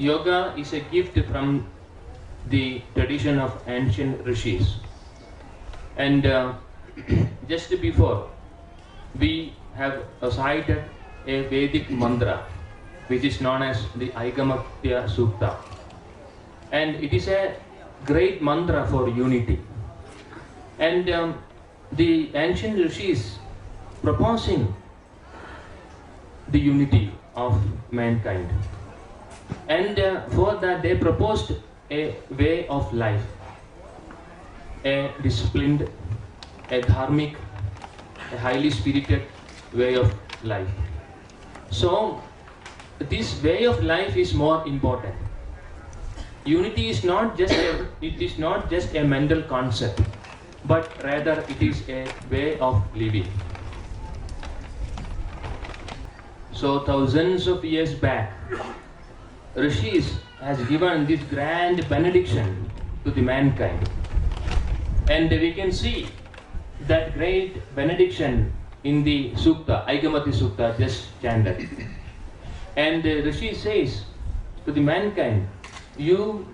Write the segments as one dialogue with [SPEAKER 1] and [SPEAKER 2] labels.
[SPEAKER 1] yoga is a gift from the tradition of ancient rishis. And just before, we have recited a Vedic mantra which is known as the Aigamatya Sukta. And it is a great mantra for unity. And the ancient rishis proposing the unity of mankind. And for that they proposed a way of life, a disciplined, a dharmic, a highly spirited way of life. So this way of life is more important. Unity is not just a mental concept, but rather it is a way of living. So thousands of years back, rishis has given this grand benediction to the mankind. And we can see that great benediction in the Sukta, Aigamati Sukta, just chanted. And Rishi says to the mankind, you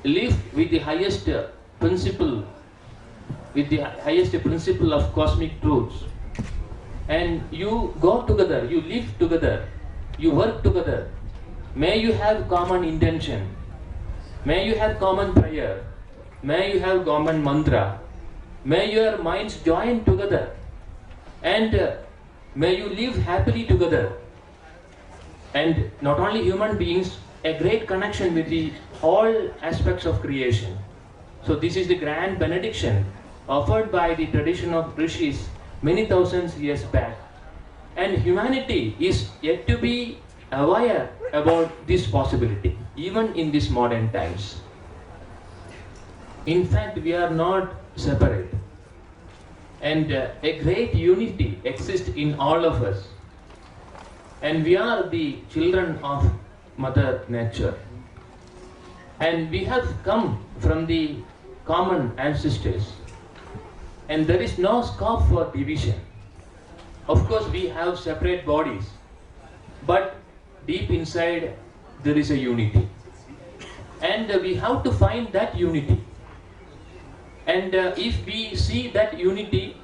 [SPEAKER 1] live with the highest principle, of cosmic truths. And you go together, you live together, you work together. May you have common intention, may you have common prayer, may you have common mantra, may your minds join together, and may you live happily together. And not only human beings, a great connection with the all aspects of creation. So this is the grand benediction offered by the tradition of rishis many thousands years back. And humanity is yet to be aware about this possibility, even in these modern times. In fact, we are not separate. And a great unity exists in all of us. And we are the children of Mother Nature. And we have come from the common ancestors. And there is no scope for division. Of course, we have separate bodies, but deep inside there is a unity. And we have to find that unity. And if we see that unity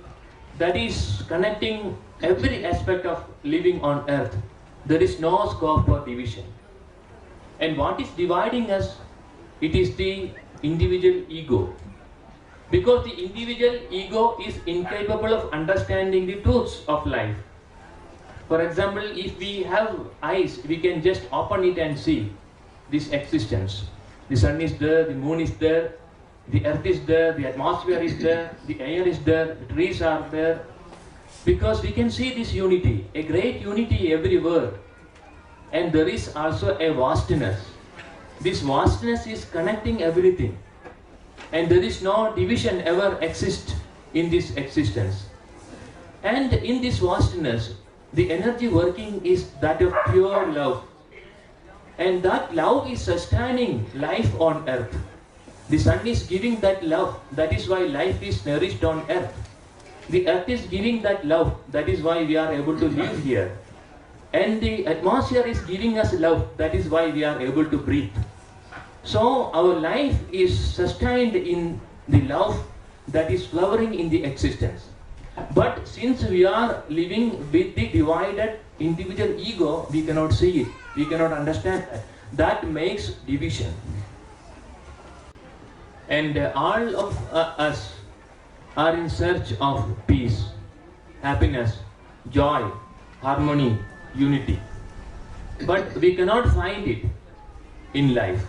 [SPEAKER 1] that is connecting every aspect of living on earth, there is no scope for division. And what is dividing us? It is the individual ego. Because the individual ego is incapable of understanding the truths of life. For example, if we have eyes, we can just open it and see this existence. The sun is there, the moon is there, the earth is there, the atmosphere is there, the air is there, the trees are there. Because we can see this unity, a great unity everywhere. And there is also a vastness. This vastness is connecting everything. And there is no division ever exist in this existence. And in this vastness, the energy working is that of pure love. And that love is sustaining life on earth. The sun is giving that love. That is why life is nourished on earth. The earth is giving that love. That is why we are able to live here. And the atmosphere is giving us love. That is why we are able to breathe. So our life is sustained in the love that is flowering in the existence. But since we are living with the divided individual ego, we cannot see it. We cannot understand that. That makes division. And all of us are in search of peace, happiness, joy, harmony, unity. But we cannot find it in life.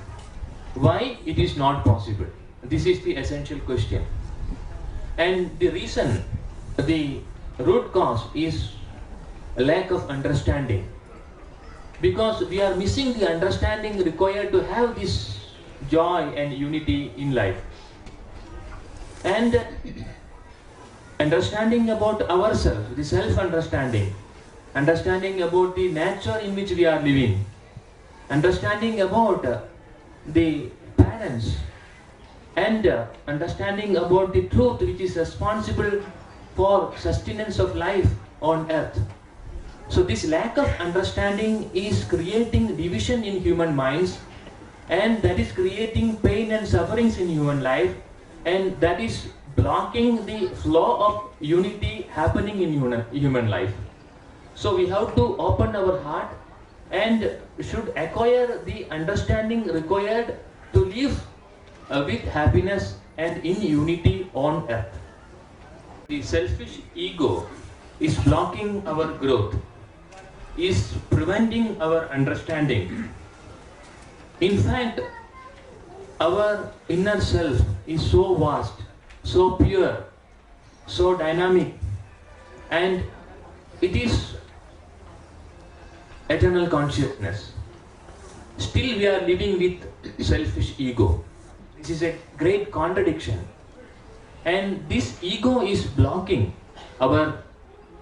[SPEAKER 1] Why it is not possible? This is the essential question. And the reason, the root cause is a lack of understanding. Because we are missing the understanding required to have this joy and unity in life. And understanding about ourselves, the self-understanding, understanding about the nature in which we are living, understanding about the parents, and understanding about the truth which is responsible for sustenance of life on earth. So this lack of understanding is creating division in human minds, and that is creating pain and sufferings in human life, and that is blocking the flow of unity happening in human life. So we have to open our heart and should acquire the understanding required to live with happiness and in unity on earth. The selfish ego is blocking our growth, is preventing our understanding. In fact, our inner self is so vast, so pure, so dynamic, and it is eternal consciousness. Still we are living with selfish ego. This is a great contradiction. And this ego is blocking our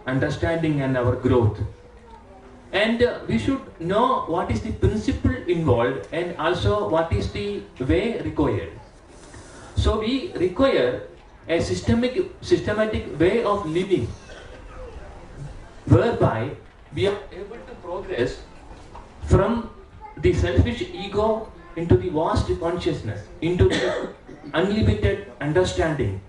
[SPEAKER 1] understanding and our growth. And we should know what is the principle involved and also what is the way required. So we require a systematic way of living whereby we are able to progress from the selfish ego into the vast consciousness, into the unlimited understanding.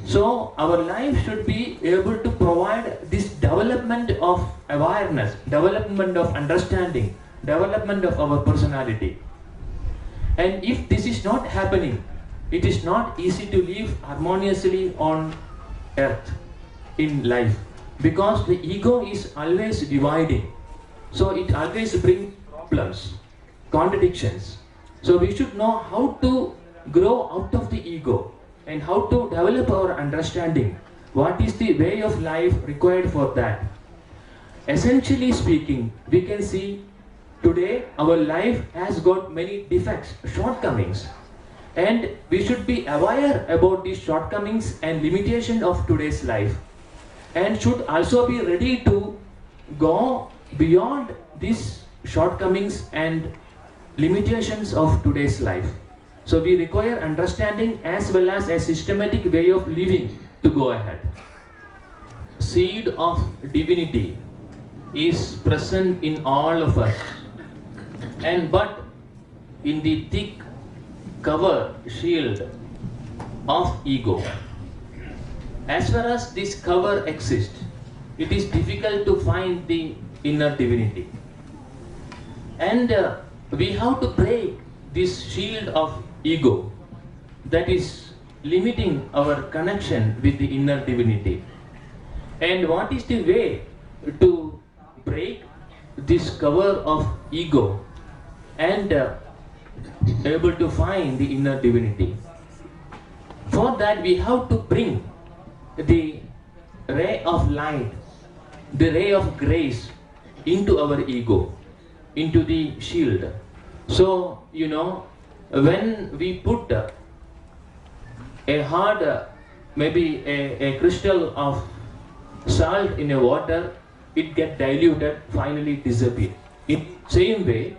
[SPEAKER 1] So our life should be able to provide this development of awareness, development of understanding, development of our personality. And if this is not happening, it is not easy to live harmoniously on earth, in life, because the ego is always dividing. So it always brings problems, contradictions. So we should know how to grow out of the ego and how to develop our understanding. What is the way of life required for that? Essentially speaking, we can see today our life has got many defects, shortcomings, and we should be aware about these shortcomings and limitation of today's life, and should also be ready to go beyond these shortcomings and limitations of today's life. So we require understanding as well as a systematic way of living to go ahead. Seed of divinity is present in all of us, and but in the thick cover shield of ego. As far as this cover exists, it is difficult to find the inner divinity. And we have to break this shield of ego that is limiting our connection with the inner divinity. And what is the way to break this cover of ego and able to find the inner divinity? For that we have to bring the ray of light, the ray of grace into our ego, into the shield. So, when we put a hard, maybe a crystal of salt in a water, it gets diluted, finally disappear. In same way,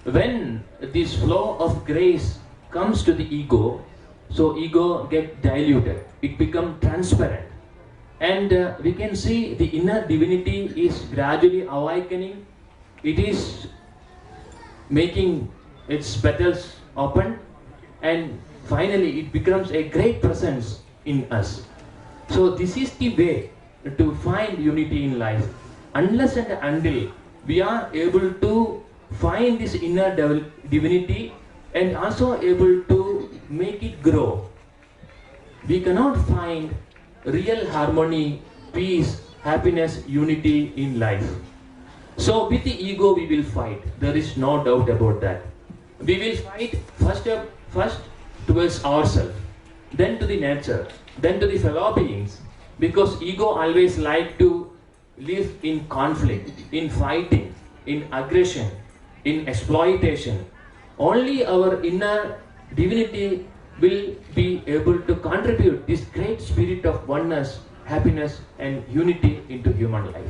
[SPEAKER 1] when this flow of grace comes to the ego, so ego gets diluted, it becomes transparent, and we can see the inner divinity is gradually awakening. It is making its petals open, and finally it becomes a great presence in us. So this is the way to find unity in life. Unless and until we are able to find this inner divinity and also able to make it grow, we cannot find real harmony, peace, happiness, unity in life. So with the ego we will fight. There is no doubt about that. We will fight first towards ourselves, then to the nature, then to the fellow beings, because ego always like to live in conflict, in fighting, in aggression, in exploitation. Only our inner divinity will be able to contribute this great spirit of oneness, happiness and unity into human life.